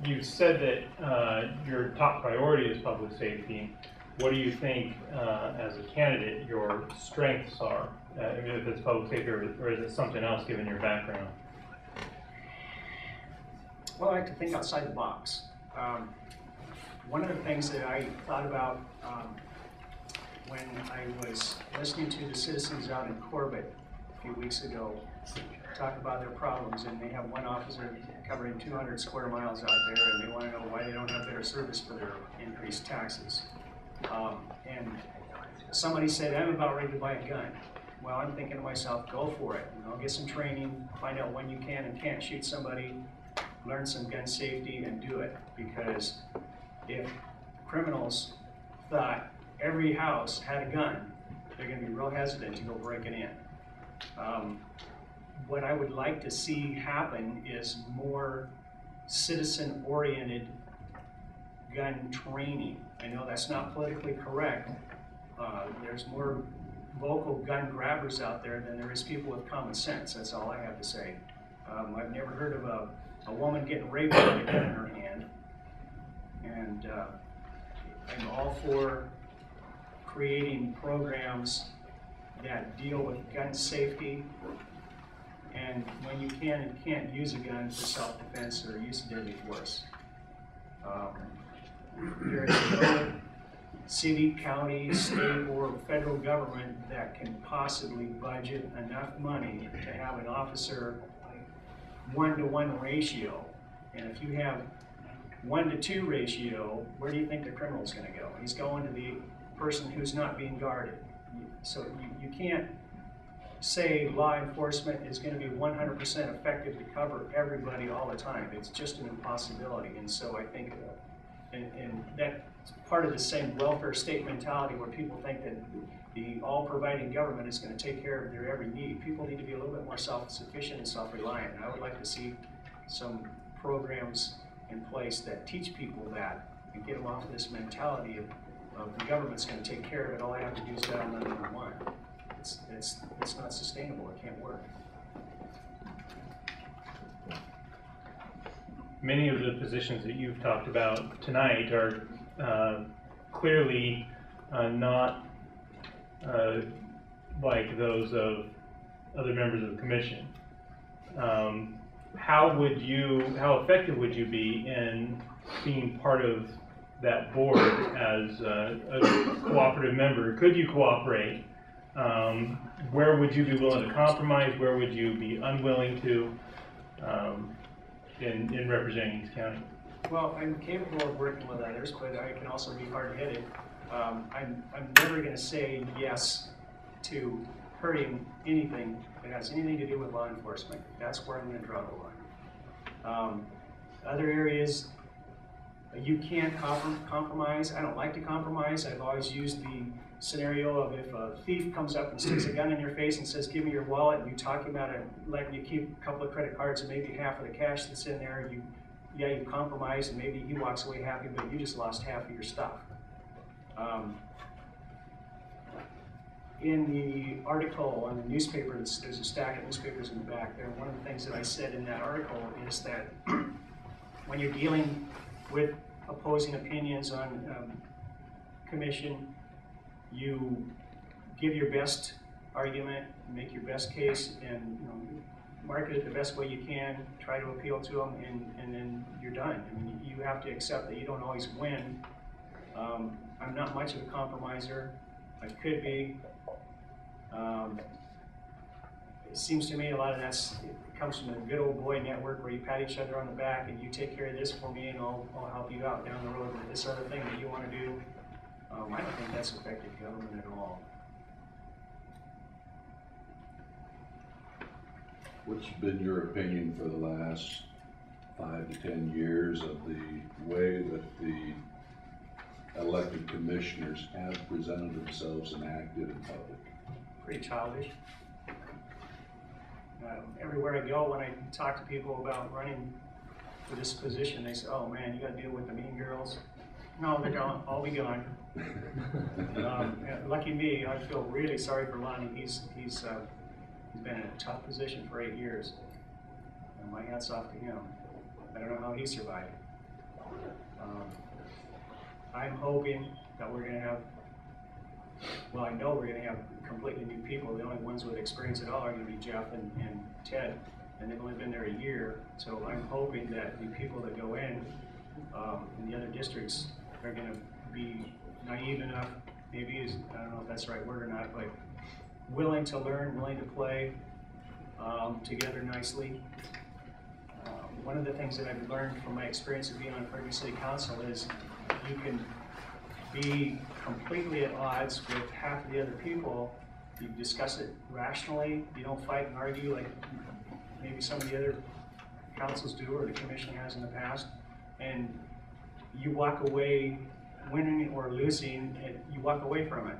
you said that your top priority is public safety. What do you think, as a candidate, your strengths are? I mean, if it's public safety, or is it something else given your background? Well, I like to think outside the box. One of the things that I thought about when I was listening to the citizens out in Corbett a few weeks ago talk about their problems, and they have one officer covering 200 square miles out there, and they want to know why they don't have better service for their increased taxes. And somebody said, I'm about ready to buy a gun. Well, I'm thinking to myself, go for it. You know, get some training, find out when you can and can't shoot somebody, learn some gun safety, and do it. Because if criminals thought every house had a gun, they're going to be real hesitant to go break it in. What I would like to see happen is more citizen-oriented gun training. I know that's not politically correct. There's more vocal gun grabbers out there than there is people with common sense. That's all I have to say. I've never heard of a woman getting raped with a gun in her hand. And I'm all for creating programs that deal with gun safety, and when you can and can't use a gun for self-defense or use of deadly force. There is no city, county, state, or federal government that can possibly budget enough money to have an officer 1-to-1 ratio. And if you have 1-to-2 ratio, where do you think the criminal is going to go? He's going to the person who's not being guarded. So you can't say law enforcement is going to be 100% effective to cover everybody all the time. It's just an impossibility. And so I think, and that's part of the same welfare state mentality where people think that the all-providing government is going to take care of their every need. People need to be a little bit more self-sufficient and self-reliant. And I would like to see some programs in place that teach people that and get them off of this mentality of the government's going to take care of it. All I have to do is dial 911. It's not sustainable. It can't work. Many of the positions that you've talked about tonight are clearly not like those of other members of the commission. How effective would you be in being part of that board as a cooperative member? Could you cooperate? Where would you be willing to compromise? Where would you be unwilling to in representing East County? Well, I'm capable of working with others, but I can also be hard-headed. I'm never going to say yes to hurting anything that has anything to do with law enforcement. That's where I'm going to draw the line. Other areas, you can't compromise. I don't like to compromise. I've always used the scenario of if a thief comes up and sticks a gun in your face and says, give me your wallet, and you talk him out of letting you keep a couple of credit cards and maybe half of the cash that's in there, you compromise and maybe he walks away happy, but you just lost half of your stuff. In the article on the newspaper, there's a stack of newspapers in the back there. One of the things that I said in that article is that when you're dealing with opposing opinions on commission, you give your best argument, make your best case, and market it the best way you can, try to appeal to them, and then you're done. I mean, you have to accept that you don't always win. I'm not much of a compromiser. I could be. It seems to me a lot of that comes from the good old boy network where you pat each other on the back and you take care of this for me and I'll help you out down the road with this other thing that you want to do. I don't think that's effective government at all. What's been your opinion for the last 5 to 10 years of the way that the elected commissioners have presented themselves and acted in public? Pretty childish. Everywhere I go, when I talk to people about running for this position, they say, oh man, you got to deal with the mean girls. No, they're gone. I'll be gone. Lucky me, I feel really sorry for Lonnie. He's been in a tough position for 8 years. And my hat's off to him. I don't know how he survived. I'm hoping that we're gonna have, well, I know we're gonna have completely new people. The only ones with experience at all are gonna be Jeff and Ted, and they've only been there a year. So I'm hoping that the people that go in the other districts are gonna be naive enough, maybe is, I don't know if that's the right word or not, but willing to learn, willing to play together nicely. One of the things that I've learned from my experience of being on Quinby City Council is you can be completely at odds with half of the other people. You discuss it rationally, you don't fight and argue like maybe some of the other councils do or the commission has in the past, and you walk away winning or losing, and you walk away from it.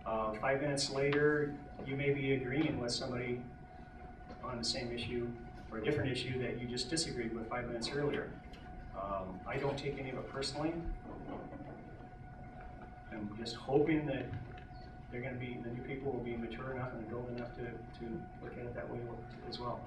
5 minutes later, you may be agreeing with somebody on the same issue or a different issue that you just disagreed with 5 minutes earlier. I don't take any of it personally. I'm just hoping that they're going to be, the new people will be mature enough and adult enough to look at it that way as well.